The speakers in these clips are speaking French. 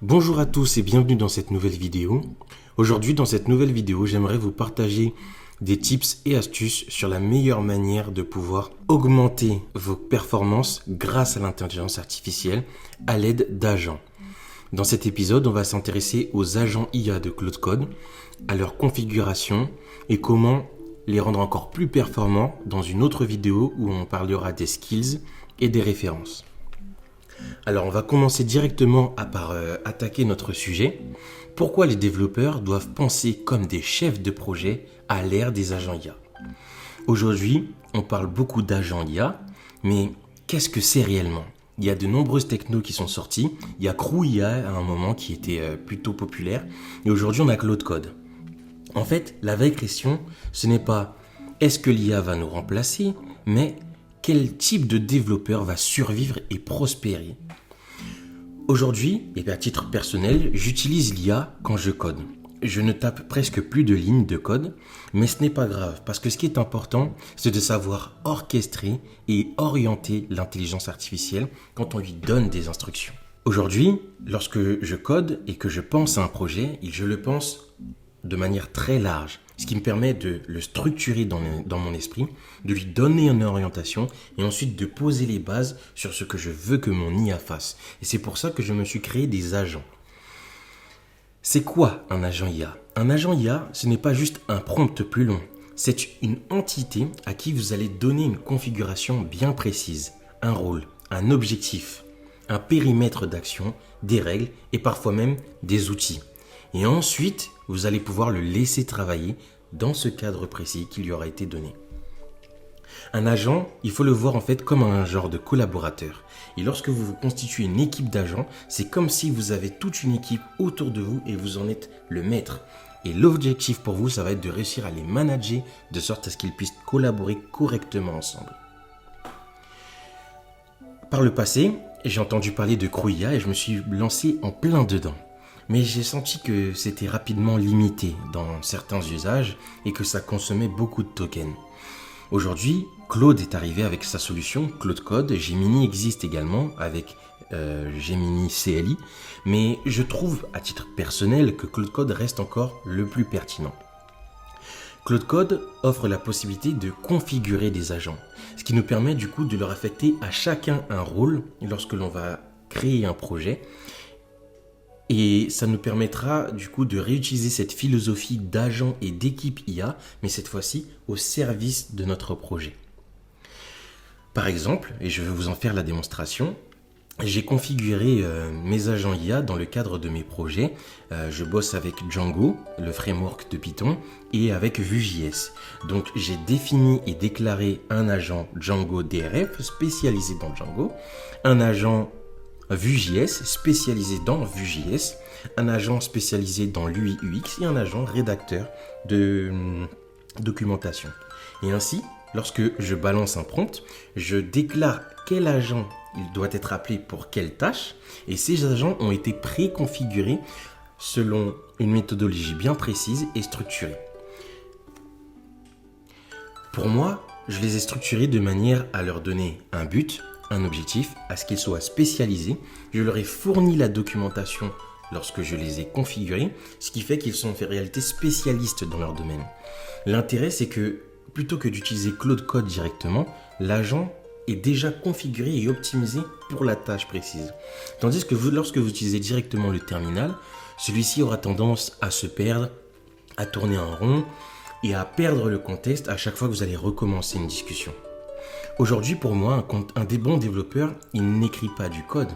Bonjour à tous et bienvenue dans cette nouvelle vidéo. Aujourd'hui, dans cette nouvelle vidéo, j'aimerais vous partager des tips et astuces sur la meilleure manière de pouvoir augmenter vos performances grâce à l'intelligence artificielle à l'aide d'agents. Dans cet épisode, on va s'intéresser aux agents IA de Claude Code, à leur configuration et comment les rendre encore plus performants dans une autre vidéo où on parlera des skills et des références. Alors on va commencer directement par attaquer notre sujet. Pourquoi les développeurs doivent penser comme des chefs de projet à l'ère des agents IA? Aujourd'hui, on parle beaucoup d'agents IA, mais qu'est-ce que c'est réellement? Il y a de nombreuses technos qui sont sorties. Il y a Crew IA à un moment qui était plutôt populaire. Et aujourd'hui, on a Claude Code. En fait, la vraie question, ce n'est pas est-ce que l'IA va nous remplacer, mais quel type de développeur va survivre et prospérer? Aujourd'hui, et à titre personnel, j'utilise l'IA quand je code. Je ne tape presque plus de lignes de code, mais ce n'est pas grave, parce que ce qui est important, c'est de savoir orchestrer et orienter l'intelligence artificielle quand on lui donne des instructions. Aujourd'hui, lorsque je code et que je pense à un projet, je le pense de manière très large, ce qui me permet de le structurer dans mon esprit, de lui donner une orientation et ensuite de poser les bases sur ce que je veux que mon IA fasse. Et c'est pour ça que je me suis créé des agents. C'est quoi un agent IA? Un agent IA, ce n'est pas juste un prompt plus long. C'est une entité à qui vous allez donner une configuration bien précise, un rôle, un objectif, un périmètre d'action, des règles et parfois même des outils. Et ensuite, vous allez pouvoir le laisser travailler dans ce cadre précis qui lui aura été donné. Un agent, il faut le voir en fait comme un genre de collaborateur. Et lorsque vous constituez une équipe d'agents, c'est comme si vous avez toute une équipe autour de vous et vous en êtes le maître. Et l'objectif pour vous, ça va être de réussir à les manager de sorte à ce qu'ils puissent collaborer correctement ensemble. Par le passé, j'ai entendu parler de Crew IA et je me suis lancé en plein dedans. Mais j'ai senti que c'était rapidement limité dans certains usages et que ça consommait beaucoup de tokens. Aujourd'hui, Claude est arrivé avec sa solution, Claude Code. Gemini existe également avec Gemini CLI. Mais je trouve, à titre personnel, que Claude Code reste encore le plus pertinent. Claude Code offre la possibilité de configurer des agents, ce qui nous permet du coup de leur affecter à chacun un rôle lorsque l'on va créer un projet. Et ça nous permettra du coup de réutiliser cette philosophie d'agent et d'équipe IA, mais cette fois-ci au service de notre projet. Par exemple, et je vais vous en faire la démonstration, j'ai configuré mes agents IA dans le cadre de mes projets. Je bosse avec Django, le framework de Python, et avec Vue.js. Donc j'ai défini et déclaré un agent Django DRF spécialisé dans Django, un agent Vue.js spécialisé dans Vue.js, un agent spécialisé dans l'UI UX et un agent rédacteur de documentation. Et ainsi, lorsque je balance un prompt, je déclare quel agent il doit être appelé pour quelle tâche et ces agents ont été préconfigurés selon une méthodologie bien précise et structurée. Pour moi, je les ai structurés de manière à leur donner un but, un objectif, à ce qu'ils soient spécialisés. Je leur ai fourni la documentation lorsque je les ai configurés, ce qui fait qu'ils sont en réalité spécialistes dans leur domaine. L'intérêt, c'est que plutôt que d'utiliser Claude Code directement, l'agent est déjà configuré et optimisé pour la tâche précise. Tandis que lorsque vous utilisez directement le terminal, celui-ci aura tendance à se perdre, à tourner en rond et à perdre le contexte à chaque fois que vous allez recommencer une discussion. Aujourd'hui, pour moi, un des bons développeurs, il n'écrit pas du code.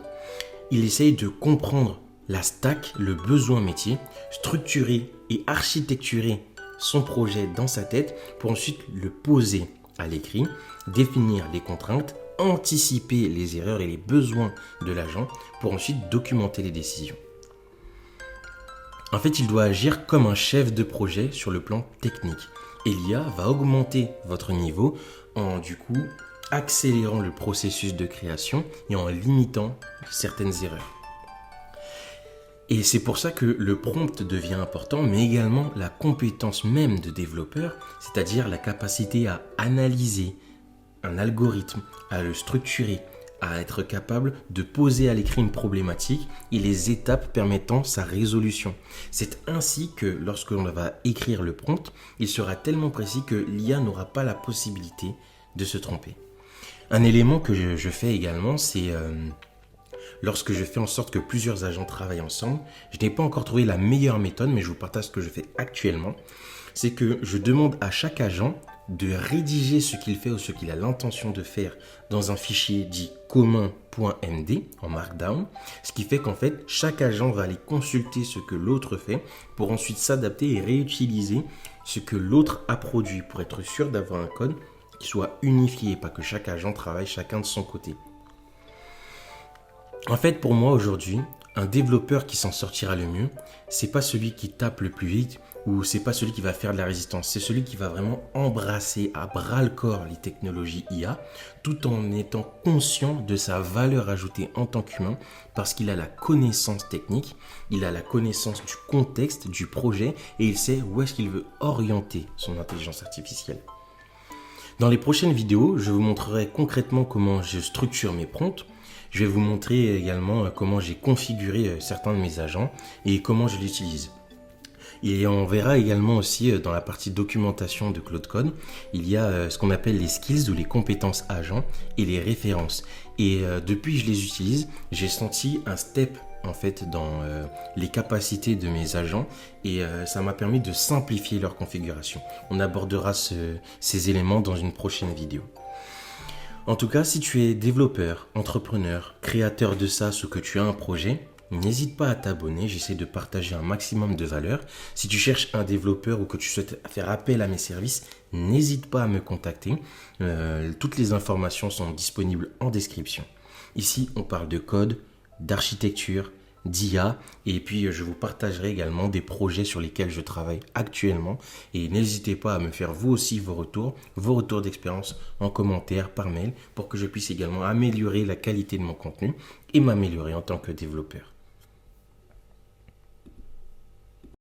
Il essaye de comprendre la stack, le besoin métier, structurer et architecturer son projet dans sa tête pour ensuite le poser à l'écrit, définir les contraintes, anticiper les erreurs et les besoins de l'agent pour ensuite documenter les décisions. En fait, il doit agir comme un chef de projet sur le plan technique. Et l'IA va augmenter votre niveau en du coup accélérant le processus de création et en limitant certaines erreurs. Et c'est pour ça que le prompt devient important, mais également la compétence même de développeur, c'est-à-dire la capacité à analyser un algorithme, à le structurer, à être capable de poser à l'écrit une problématique et les étapes permettant sa résolution. C'est ainsi que lorsque l'on va écrire le prompt, il sera tellement précis que l'IA n'aura pas la possibilité de se tromper. Un élément que je fais également, c'est lorsque je fais en sorte que plusieurs agents travaillent ensemble. Je n'ai pas encore trouvé la meilleure méthode, mais je vous partage ce que je fais actuellement. C'est que je demande à chaque agent de rédiger ce qu'il fait ou ce qu'il a l'intention de faire dans un fichier dit commun.md en Markdown, ce qui fait qu'en fait, chaque agent va aller consulter ce que l'autre fait pour ensuite s'adapter et réutiliser ce que l'autre a produit pour être sûr d'avoir un code qui soit unifié et pas que chaque agent travaille chacun de son côté. En fait, pour moi aujourd'hui, un développeur qui s'en sortira le mieux, c'est pas celui qui tape le plus vite ou c'est pas celui qui va faire de la résistance, c'est celui qui va vraiment embrasser à bras le corps les technologies IA tout en étant conscient de sa valeur ajoutée en tant qu'humain parce qu'il a la connaissance technique, il a la connaissance du contexte, du projet et il sait où est-ce qu'il veut orienter son intelligence artificielle. Dans les prochaines vidéos, je vous montrerai concrètement comment je structure mes prompts. Je vais vous montrer également comment j'ai configuré certains de mes agents et comment je l'utilise. Et on verra également aussi dans la partie documentation de Claude Code, il y a ce qu'on appelle les skills ou les compétences agents et les références. Et depuis que je les utilise, j'ai senti un step en fait dans les capacités de mes agents et ça m'a permis de simplifier leur configuration. On abordera ces éléments dans une prochaine vidéo. En tout cas, si tu es développeur, entrepreneur, créateur de SaaS ou que tu as un projet, n'hésite pas à t'abonner, j'essaie de partager un maximum de valeur. Si tu cherches un développeur ou que tu souhaites faire appel à mes services, n'hésite pas à me contacter. Toutes les informations sont disponibles en description. Ici, on parle de code, d'architecture, d'IA et puis je vous partagerai également des projets sur lesquels je travaille actuellement et n'hésitez pas à me faire vous aussi vos retours d'expérience en commentaire, par mail pour que je puisse également améliorer la qualité de mon contenu et m'améliorer en tant que développeur.